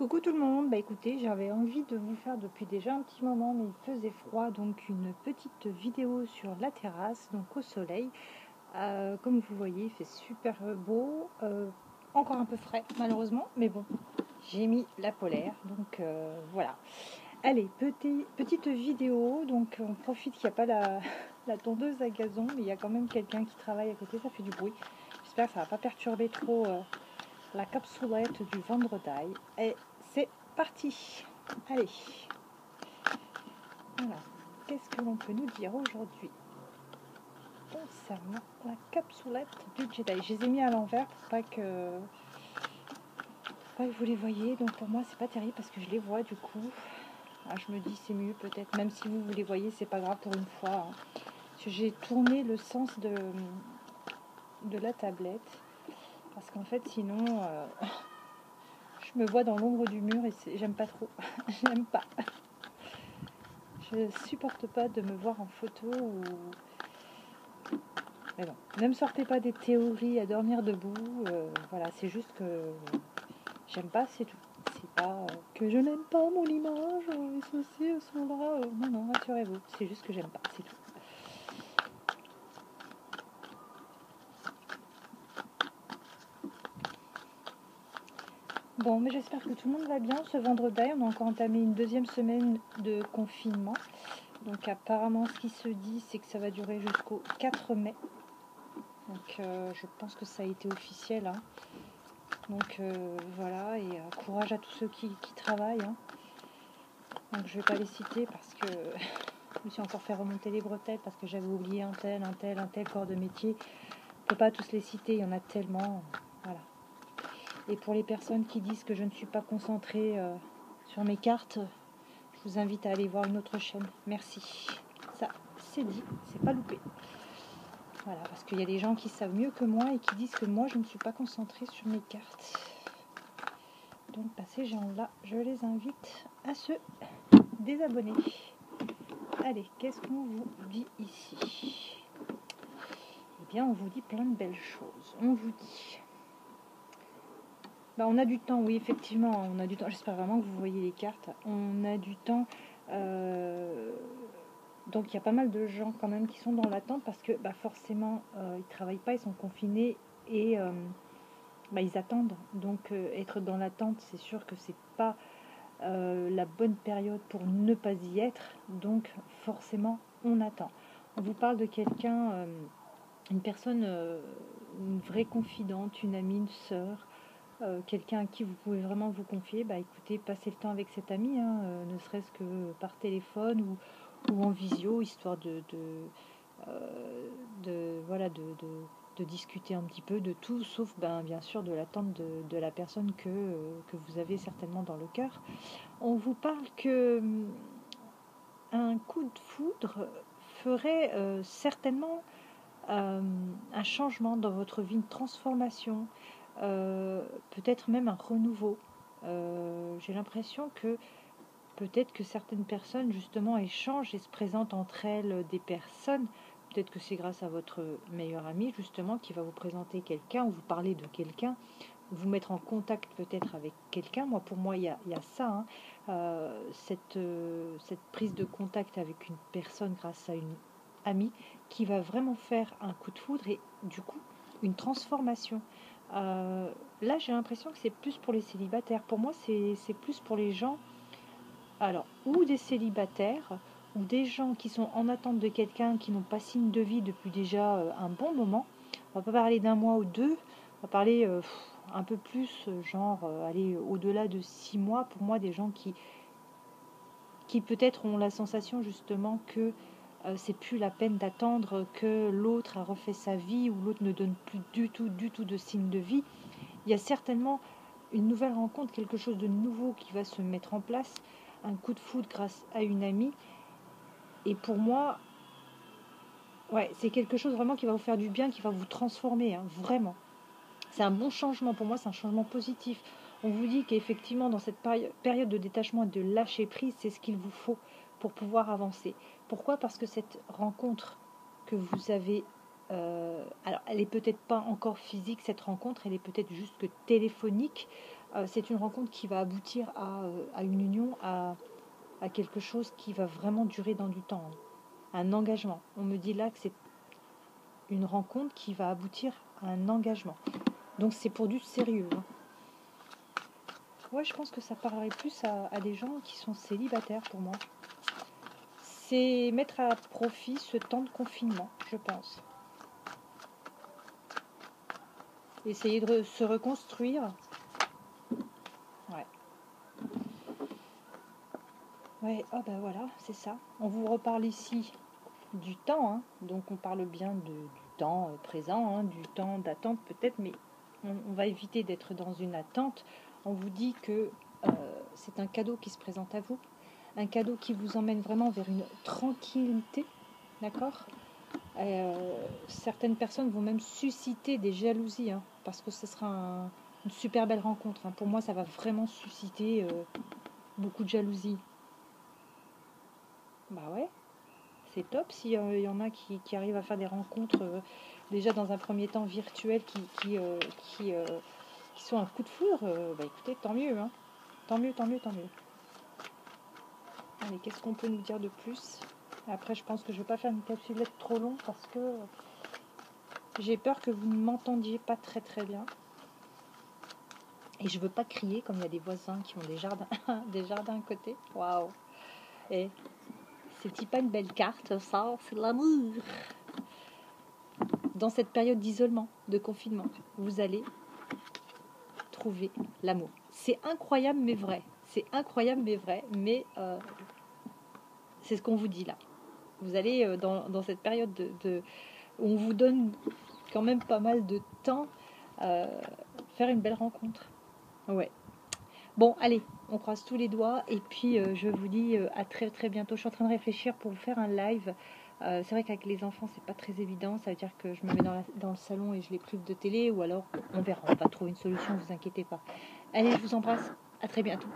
Coucou tout le monde, bah écoutez, j'avais envie de vous faire depuis déjà un petit moment, mais il faisait froid, donc une petite vidéo sur la terrasse, donc au soleil. Comme vous voyez, il fait super beau, encore un peu frais malheureusement, mais bon, j'ai mis la polaire, donc voilà. Allez, petite vidéo, donc on profite qu'il n'y a pas la tondeuse à gazon, mais il y a quand même quelqu'un qui travaille à côté, ça fait du bruit. J'espère que ça ne va pas perturber trop la capsulette du vendredi. Et c'est parti. Allez. Alors, qu'est-ce que l'on peut nous dire aujourd'hui concernant la capsulette du Jedi? Je les ai mis à l'envers pour pas que vous les voyez. Donc pour moi, c'est pas terrible parce que je les vois du coup. Alors, je me dis c'est mieux peut-être. Même si vous les voyez, c'est pas grave pour une fois. J'ai tourné le sens de la tablette parce qu'en fait, sinon, je me vois dans l'ombre du mur et j'aime pas trop. J'aime pas. Je supporte pas de me voir en photo ou... Mais bon, ne me sortez pas des théories à dormir debout. Voilà, c'est juste que j'aime pas, c'est tout. C'est pas que je n'aime pas mon image, et ceci, cela. Non, non, rassurez-vous. C'est juste que j'aime pas, c'est tout. Bon, mais j'espère que tout le monde va bien. Ce vendredi, on a encore entamé une deuxième semaine de confinement. Donc apparemment, ce qui se dit, c'est que ça va durer jusqu'au 4 mai. Donc je pense que ça a été officiel. Hein. Donc voilà, et courage à tous ceux qui travaillent. Hein. Donc je ne vais pas les citer parce que je me suis encore fait remonter les bretelles parce que j'avais oublié un tel corps de métier. On ne peut pas tous les citer, il y en a tellement. Voilà. Et pour les personnes qui disent que je ne suis pas concentrée sur mes cartes, je vous invite à aller voir une autre chaîne. Merci. Ça, c'est dit, c'est pas loupé. Voilà, parce qu'il y a des gens qui savent mieux que moi et qui disent que moi, je ne suis pas concentrée sur mes cartes. Donc, ces gens-là, je les invite à se désabonner. Allez, qu'est-ce qu'on vous dit ici? Eh bien, on vous dit plein de belles choses. On vous dit... on a du temps, oui, effectivement, on a du temps. J'espère vraiment que vous voyez les cartes. On a du temps. Donc, il y a pas mal de gens quand même qui sont dans l'attente parce que forcément, ils ne travaillent pas, ils sont confinés et ils attendent. Donc, être dans l'attente, c'est sûr que c'est pas la bonne période pour ne pas y être. Donc, forcément, on attend. On vous parle de quelqu'un, une personne, une vraie confidente, une amie, une sœur, quelqu'un à qui vous pouvez vraiment vous confier. Écoutez, passez le temps avec cet ami, hein, ne serait-ce que par téléphone ou en visio, histoire de discuter un petit peu de tout, sauf bien sûr de l'attente de la personne que vous avez certainement dans le cœur. On vous parle que un coup de foudre ferait certainement un changement dans votre vie, une transformation, peut-être même un renouveau. J'ai l'impression que peut-être que certaines personnes justement échangent et se présentent entre elles des personnes. Peut-être que c'est grâce à votre meilleur ami justement qui va vous présenter quelqu'un ou vous parler de quelqu'un, vous mettre en contact peut-être avec quelqu'un. Pour moi, il y a ça, hein. Cette prise de contact avec une personne grâce à une amie qui va vraiment faire un coup de foudre et du coup une transformation. Là, j'ai l'impression que c'est plus pour les célibataires. Pour moi, c'est plus pour les gens, alors, ou des célibataires, ou des gens qui sont en attente de quelqu'un, qui n'ont pas signe de vie depuis déjà un bon moment. On va pas parler d'un mois ou deux, on va parler un peu plus, aller au-delà de 6 mois. Pour moi, des gens qui peut-être ont la sensation justement que c'est plus la peine d'attendre que l'autre a refait sa vie ou l'autre ne donne plus du tout de signe de vie. Il y a certainement une nouvelle rencontre, quelque chose de nouveau qui va se mettre en place, un coup de foudre grâce à une amie. Et pour moi, c'est quelque chose vraiment qui va vous faire du bien, qui va vous transformer, hein, vraiment. C'est un bon changement, pour moi c'est un changement positif. On vous dit qu'effectivement dans cette période de détachement et de lâcher prise, c'est ce qu'il vous faut pour pouvoir avancer. Pourquoi? Parce que cette rencontre que vous avez, alors elle est peut-être pas encore physique cette rencontre, elle est peut-être juste que téléphonique, C'est une rencontre qui va aboutir à une union, à quelque chose qui va vraiment durer dans du temps, hein. Un engagement. On me dit là que c'est une rencontre qui va aboutir à un engagement. Donc c'est pour du sérieux, hein. Ouais, je pense que ça parlerait plus à des gens qui sont célibataires pour moi. C'est mettre à profit ce temps de confinement, je pense. Essayer de se reconstruire. Ouais. Ouais, oh bah voilà, c'est ça. On vous reparle ici du temps, hein. Donc on parle bien du temps présent, hein, du temps d'attente peut-être, mais on va éviter d'être dans une attente. On vous dit que c'est un cadeau qui se présente à vous, un cadeau qui vous emmène vraiment vers une tranquillité, d'accord. Certaines personnes vont même susciter des jalousies, hein, parce que ce sera une super belle rencontre, hein. Pour moi, ça va vraiment susciter beaucoup de jalousie. Bah ouais, c'est top s'il y en a qui arrivent à faire des rencontres déjà dans un premier temps virtuelles qui sont un coup de foudre. Bah écoutez, tant mieux, hein. Tant mieux, tant mieux, tant mieux. Allez, qu'est-ce qu'on peut nous dire de plus? Après, je pense que je ne vais pas faire une capsulette trop longue parce que j'ai peur que vous ne m'entendiez pas très très bien. Et je veux pas crier comme il y a des voisins qui ont des jardins, des jardins à côté. Waouh! Et c'est pas une belle carte, ça, c'est l'amour. Dans cette période d'isolement, de confinement, vous allez trouver l'amour. C'est incroyable mais vrai. C'est incroyable mais vrai. Mais c'est ce qu'on vous dit là. Vous allez dans cette période où on vous donne quand même pas mal de temps faire une belle rencontre. Ouais. Bon, allez, on croise tous les doigts et puis je vous dis à très très bientôt. Je suis en train de réfléchir pour vous faire un live. C'est vrai qu'avec les enfants, c'est pas très évident. Ça veut dire que je me mets dans le salon et je les prive de télé ou alors on verra. On va trouver une solution, ne vous inquiétez pas. Allez, je vous embrasse. À très bientôt.